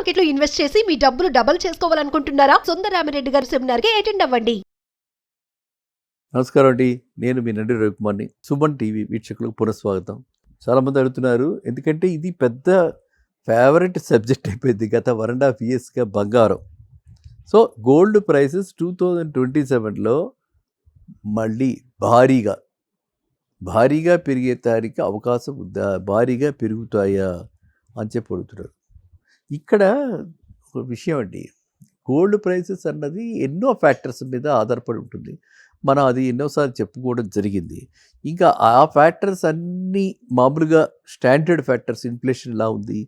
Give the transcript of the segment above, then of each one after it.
Market లో invest చేసి మీ డబ్బులు డబుల్ చేసుకోవాలనుకుంటున్నారా? సుందరరామిరెడ్డి గారి సెమినార్ కి అటెండ్ అవ్వండి. నమస్కారం అండి, నేను మీ నండి రవికుమార్ని. సుమన్ టీవీ వీక్షకులకు పునఃస్వాగతం. చాలామంది అడుగుతున్నారు, ఎందుకంటే ఇది పెద్ద ఫేవరెట్ సబ్జెక్ట్ అయిపోయింది గత 1.5 yearsగా బంగారం. సో గోల్డ్ ప్రైసెస్ 2027లో మళ్ళీ భారీగా పెరిగేదానికి అవకాశం ఉందా, భారీగా పెరుగుతాయా అని చెప్పి అడుగుతున్నారు. ఇక్కడ ఒక విషయం అండి, గోల్డ్ ప్రైసెస్ అన్నది ఎన్నో ఫ్యాక్టర్స్ మీద ఆధారపడి ఉంటుంది. మనం అది ఎన్నోసార్లు చెప్పుకోవడం జరిగింది. ఇంకా ఆ ఫ్యాక్టర్స్ అన్నీ మామూలుగా స్టాండర్డ్ ఫ్యాక్టర్స్, ఇన్ఫ్లేషన్ ఎలా ఉంది,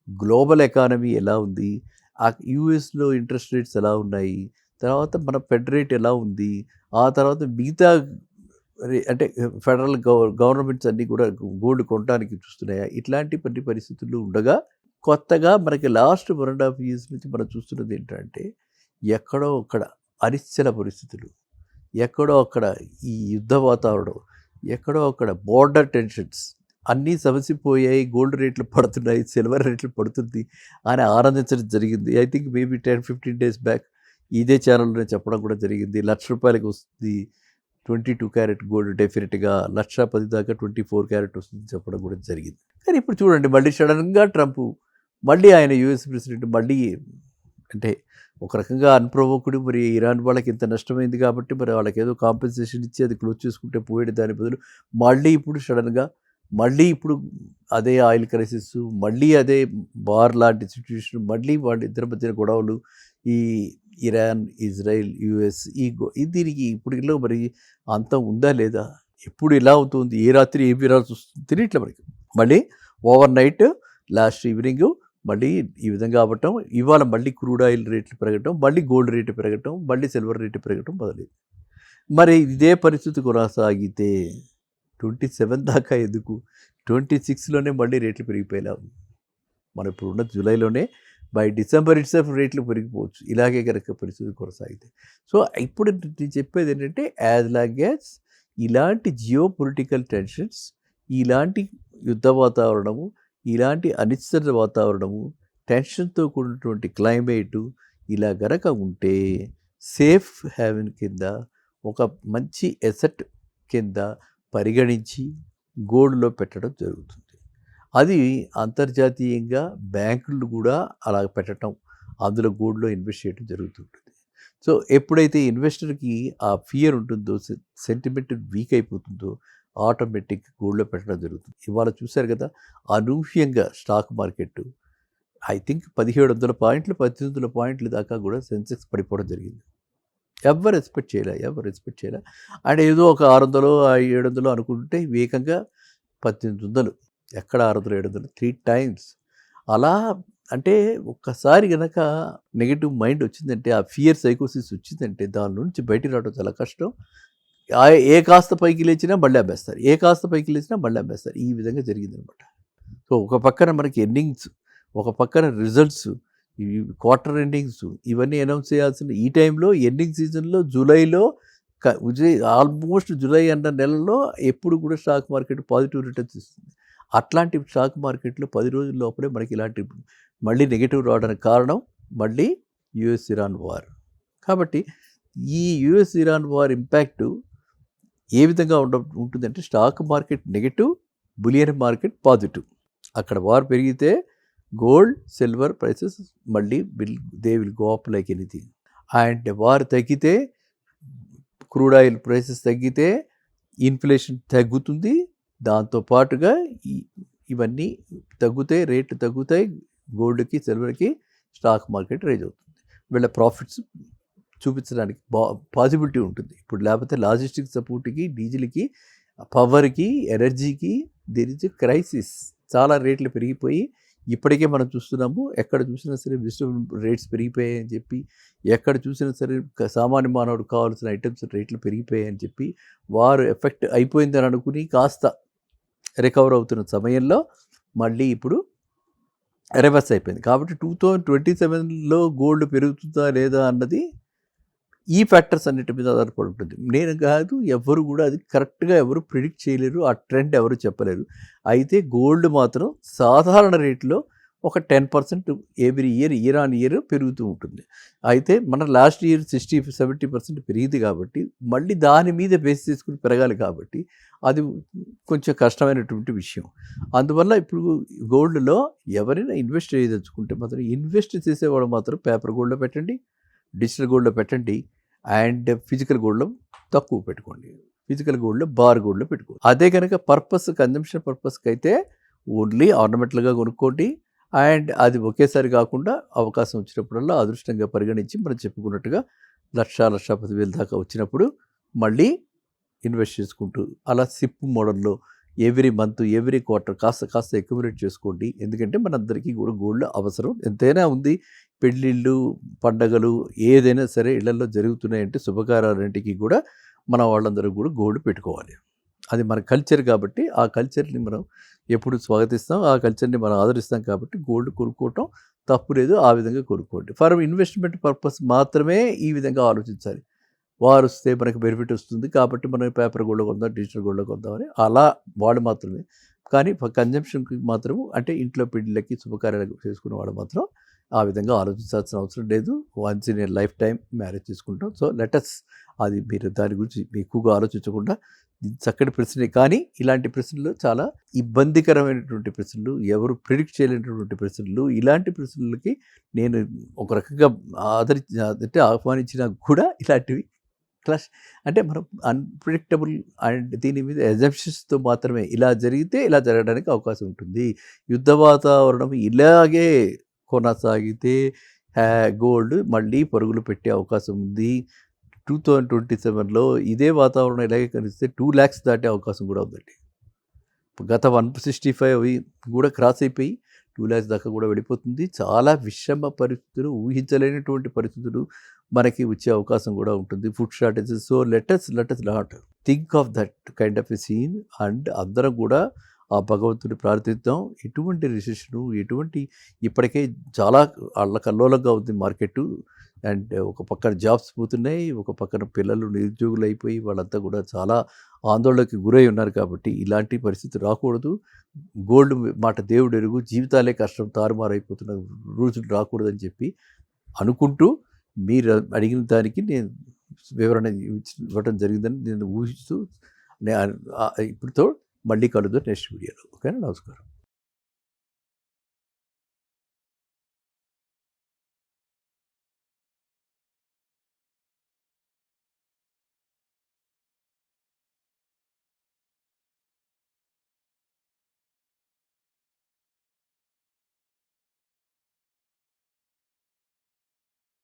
గ్లోబల్ ఎకానమీ ఎలా ఉంది, ఆ యూఎస్లో ఇంట్రెస్ట్ రేట్స్ ఎలా ఉన్నాయి, తర్వాత మన ఫెడ్ రేట్ ఎలా ఉంది, ఆ తర్వాత మిగతా అంటే ఫెడరల్ గవర్నమెంట్స్ అన్నీ కూడా గోల్డ్ కొనడానికి చూస్తున్నాయా, ఇట్లాంటి కొన్ని పరిస్థితులు ఉండగా కొత్తగా మనకి లాస్ట్ 1.5 years నుంచి మనం చూస్తున్నది ఏంటంటే, ఎక్కడో అక్కడ అనిశ్చల పరిస్థితులు, ఎక్కడో అక్కడ ఈ యుద్ధ వాతావరణం, ఎక్కడో అక్కడ బోర్డర్ టెన్షన్స్ అన్నీ సమసిపోయాయి, గోల్డ్ రేట్లు పడుతున్నాయి, సిల్వర్ రేట్లు పడుతుంది అని ఆనందించడం జరిగింది. I think maybe 10-15 days back ఇదే ఛానల్లోనే చెప్పడం కూడా జరిగింది. ₹1,00,000 వస్తుంది 22 క్యారెట్ గోల్డ్, డెఫినెట్గా 1,10,000 దాకా 24 క్యారెట్ వస్తుంది చెప్పడం కూడా జరిగింది. కానీ ఇప్పుడు చూడండి, మళ్ళీ సడన్గా ట్రంప్, మళ్ళీ ఆయన యుఎస్ ప్రెసిడెంట్ మళ్ళీ అంటే ఒక రకంగా అన్ప్రొవోక్డ్, మరి ఇరాన్ వాళ్ళకి ఇంత నష్టమైంది కాబట్టి మరి వాళ్ళకి ఏదో కాంపెన్సేషన్ ఇచ్చి అది క్లోజ్ చేసుకుంటే పోయేది, దాని బదులు మళ్ళీ ఇప్పుడు సడన్గా మళ్ళీ ఇప్పుడు అదే ఆయిల్ క్రైసిస్, మళ్ళీ అదే బార్ లాంటి సిచ్యువేషన్, మళ్ళీ వాళ్ళ ఇద్దరి మధ్యన గొడవలు, ఈ ఇరాన్, ఇజ్రాయిల్, యుఎస్ దీనికి ఇప్పుడు మరి అంతం ఉందా లేదా, ఎప్పుడు ఇలా అవుతుంది, ఏ రాత్రి ఏం విరాల్సి వస్తుంది తెలియట్లే మనకి. మళ్ళీ ఓవర్ నైట్ లాస్ట్ ఈవినింగ్ మళ్ళీ ఈ విధంగా అవ్వటం, ఇవాళ మళ్ళీ క్రూడ్ ఆయిల్ రేట్లు పెరగటం, మళ్ళీ గోల్డ్ రేటు పెరగటం, మళ్ళీ సిల్వర్ రేటు పెరగటం మొదలైంది. మరి ఇదే పరిస్థితి కొనసాగితే 27 దాకా ఎందుకు, 26లోనే మళ్ళీ రేట్లు పెరిగిపోయేలా ఉంది. మనం ఇప్పుడు ఉన్న జూలైలోనే బై డిసెంబర్ ఇట్సెల్ఫ్ రేట్లు పెరిగిపోవచ్చు, ఇలాగే కనుక పరిస్థితి కొనసాగితే. సో ఇప్పుడు నేను చెప్పేది ఏంటంటే, యాజ్ లాంగ్ యాజ్ ఇలాంటి జియో పొలిటికల్ టెన్షన్స్, ఇలాంటి యుద్ధ వాతావరణము, ఇలాంటి అనిశ్చిత వాతావరణము, టెన్షన్తో కూడినటువంటి క్లైమేటు ఇలా గనక ఉంటే సేఫ్ హ్యావెన్ కింద, ఒక మంచి ఎసెట్ కింద పరిగణించి గోల్డ్లో పెట్టడం జరుగుతుంది. అది అంతర్జాతీయంగా బ్యాంకులు కూడా అలా పెట్టడం, అందులో గోల్డ్లో ఇన్వెస్ట్ చేయడం జరుగుతుంటుంది. సో ఎప్పుడైతే ఇన్వెస్టర్కి ఆ ఫియర్ ఉంటుందో, సెంటిమెంట్ వీక్ అయిపోతుందో, ఆటోమేటిక్ గోల్డ్లో పెట్టడం జరుగుతుంది. ఇవాళ చూశారు కదా, అనూహ్యంగా స్టాక్ మార్కెట్ ఐ థింక్ 1700 పాయింట్లు 1800 పాయింట్ల దాకా కూడా సెన్సెక్స్ పడిపోవడం జరిగింది. ఎవరు ఎక్స్పెక్ట్ చేయలే. అండ్ ఏదో ఒక 600-700 అనుకుంటే వేగంగా 1800, ఎక్కడ 600-700, 3 times అలా. అంటే ఒక్కసారి కనుక నెగిటివ్ మైండ్ వచ్చిందంటే, ఆ ఫియర్ సైకోసిస్ వచ్చిందంటే దాని నుంచి బయటికి రావడం చాలా కష్టం. ఏ కాస్త పైకి లేచినా మళ్ళీ అమ్మేస్తారు, ఈ విధంగా జరిగిందనమాట. సో ఒక పక్కన మనకి ఎర్నింగ్స్, ఒక పక్కన రిజల్ట్స్, ఈ క్వార్టర్ ఎండింగ్స్ ఇవన్నీ అనౌన్స్ చేయాల్సిన ఈ టైంలో, ఎర్నింగ్ సీజన్లో, జూలైలో ఆల్మోస్ట్ జూలై అన్న నెలలో ఎప్పుడు కూడా స్టాక్ మార్కెట్ పాజిటివ్ రిటర్న్స్ ఇస్తుంది. అట్లాంటి స్టాక్ మార్కెట్లో 10 రోజుల లోపలే మనకి ఇలాంటి మళ్ళీ నెగిటివ్ రావడానికి కారణం మళ్ళీ యుఎస్ ఇరాన్ వార్. కాబట్టి ఈ యుఎస్ ఇరాన్ వార్ ఇంపాక్ట్ ఏ విధంగా ఉంటుందంటే, stock market negative, bullion market positive. అక్కడ వార్ పెరిగితే గోల్డ్, సిల్వర్ ప్రైసెస్ మళ్ళీ they will go up like anything. And war తగ్గితే, క్రూడ్ ఆయిల్ ప్రైసెస్ తగ్గితే ఇన్ఫ్లేషన్ తగ్గుతుంది, దాంతోపాటుగా ఇవన్నీ తగ్గుతాయి, రేట్లు తగ్గుతాయి, గోల్డ్కి, సిల్వర్కి, స్టాక్ మార్కెట్ రైజ్ అవుతుంది. వీళ్ళ ప్రాఫిట్స్ చూపించడానికి పాసిబిలిటీ ఉంటుంది. ఇప్పుడు లేకపోతే లాజిస్టిక్ సపోర్ట్కి, డీజిల్కి, పవర్కి, ఎనర్జీకి దేర్ ఇస్ ఎ క్రైసిస్. చాలా రేట్లు పెరిగిపోయి ఇప్పటికే మనం చూస్తున్నాము. ఎక్కడ చూసినా సరే వెజిటబుల్ రేట్స్ పెరిగిపోయాయని చెప్పి, ఎక్కడ చూసినా సరే సామాన్య మానవుడు కావాల్సిన ఐటమ్స్ రేట్లు పెరిగిపోయాయని చెప్పి, వారు ఎఫెక్ట్ అయిపోయిందని అనుకుని కాస్త రికవర్ అవుతున్న సమయంలో మళ్ళీ ఇప్పుడు రివర్స్ అయిపోయింది. కాబట్టి 2027లో గోల్డ్ పెరుగుతుందా లేదా అన్నది ఈ ఫ్యాక్టర్స్ అన్నిటి మీద ఆధారపడి ఉంటుంది. నేను కాదు, ఎవరు కూడా అది కరెక్ట్గా ఎవరు ప్రిడిక్ట్ చేయలేరు, ఆ ట్రెండ్ ఎవరు చెప్పలేరు. అయితే గోల్డ్ మాత్రం సాధారణ రేట్లో ఒక 10% ఎవ్రీ ఇయర్ ఆన్ ఇయర్ పెరుగుతూ ఉంటుంది. అయితే మన లాస్ట్ ఇయర్ 60-70% పెరిగింది కాబట్టి మళ్ళీ దాని మీద బేస్ చేసుకుని పెరగాలి కాబట్టి అది కొంచెం కష్టమైనటువంటి విషయం. అందువల్ల ఇప్పుడు గోల్డ్లో ఎవరైనా ఇన్వెస్ట్ చేయదలుచుకుంటే మాత్రం ఇన్వెస్ట్ చేసేవాడు మాత్రం పేపర్ గోల్డ్లో పెట్టండి, డిజిటల్ గోల్డ్లో పెట్టండి, అండ్ ఫిజికల్ గోల్డ్లో తక్కువ పెట్టుకోండి. ఫిజికల్ గోల్డ్లో బార్ గోల్డ్లో పెట్టుకోండి. అదే కనుక కన్జంప్షన్ పర్పస్కి అయితే ఓన్లీ ఆర్నమెంటల్గా కొనుక్కోండి. అండ్ అది ఒకేసారి కాకుండా అవకాశం వచ్చినప్పుడల్లా అదృష్టంగా పరిగణించి మనం చెప్పుకున్నట్టుగా 1,10,000 దాకా వచ్చినప్పుడు మళ్ళీ ఇన్వెస్ట్ చేసుకుంటూ అలా సిప్ మోడల్లో ఎవ్రీ మంత్ ఎవ్రీ క్వార్టర్ కాస్త అక్యుములేట్ చేసుకోండి. ఎందుకంటే మనందరికీ కూడా గోల్డ్ అవసరం ఎంతైనా ఉంది. పెళ్ళిళ్ళు, పండగలు ఏదైనా సరే ఇళ్లలో జరుగుతున్నాయంటే శుభకార్యాలంటికి కూడా మన వాళ్ళందరూ కూడా గోల్డ్ పెట్టుకోవాలి. అది మన కల్చర్ కాబట్టి ఆ కల్చర్ని మనం ఎప్పుడు స్వాగతిస్తాం, ఆ కల్చర్ని మనం ఆదరిస్తాం కాబట్టి గోల్డ్ కొనుక్కోవటం తప్పు లేదు. ఆ విధంగా కొనుక్కోండి. ఫర్ ఇన్వెస్ట్మెంట్ పర్పస్ మాత్రమే ఈ విధంగా ఆలోచించాలి. వారు వస్తే మనకు బెనిఫిట్ వస్తుంది కాబట్టి మనం పేపర్ గోల్డ్ కొందాం, డిజిటల్ గోల్డ్ కొందామని అలా వాడు మాత్రమే. కానీ కన్జంప్షన్కి మాత్రం అంటే ఇంట్లో పెళ్ళిళ్ళకి శుభకార్యాలకు చేసుకునే వాడు మాత్రం ఆ విధంగా ఆలోచించాల్సిన అవసరం లేదు. Once in a life time marriage చేసుకుంటాం. సో లెటస్ అది మీరు దాని గురించి ఎక్కువగా ఆలోచించకుండా చక్కటి ప్రశ్నే. కానీ ఇలాంటి ప్రశ్నలు చాలా ఇబ్బందికరమైనటువంటి ప్రశ్నలు, ఎవరు ప్రిడిక్ట్ చేయలేనటువంటి ప్రశ్నలు. ఇలాంటి ప్రశ్నలకి నేను ఒక రకంగా అంటే ఆహ్వానించినా కూడా ఇలాంటివి అంటే మనం అన్ప్రిడిక్టబుల్ అండ్ దీని మీద ఎజంప్షన్స్తో మాత్రమే ఇలా జరిగితే ఇలా జరగడానికి అవకాశం ఉంటుంది. యుద్ధ వాతావరణం ఇలాగే కొనసాగితే గోల్డ్ మళ్ళీ పరుగులు పెట్టే అవకాశం ఉంది. 2027లో ఇదే వాతావరణం ఇలాగే కనిపిస్తే 2 lakhs దాటే అవకాశం కూడా ఉందండి. గత 165 కూడా క్రాస్ అయిపోయి 2 lakhs దాకా కూడా వెళ్ళిపోతుంది. చాలా విషమ పరిస్థితులు, ఊహించలేనటువంటి పరిస్థితులు మనకి వచ్చే అవకాశం కూడా ఉంటుంది. Food shortages. So let us not think of that kind of a scene. And అందరం కూడా ఆ భగవంతుని ప్రార్థిద్దాం. ఎటువంటి రిసెషను, ఎటువంటి ఇప్పటికే చాలా అల్లకల్లోలంగా ఉంది మార్కెట్. అండ్ ఒక పక్కన జాబ్స్ పోతున్నాయి, ఒక పక్కన పిల్లలు నిరుద్యోగులు అయిపోయి వాళ్ళంతా కూడా చాలా ఆందోళనకి గురై ఉన్నారు. కాబట్టి ఇలాంటి పరిస్థితి రాకూడదు. గోల్డ్ మాట దేవుడు ఎరుగు, జీవితాలే కష్టం తారుమారైపోతున్న రోజులు రాకూడదని చెప్పి అనుకుంటూ మీరు అడిగిన దానికి నేను వివరణ ఇవ్వడం జరిగిందని నేను ఊహిస్తూ ఇప్పుడుతో మళ్ళీ కలుద్దాం నెక్స్ట్ వీడియోలో. ఓకేనా? నమస్కారం.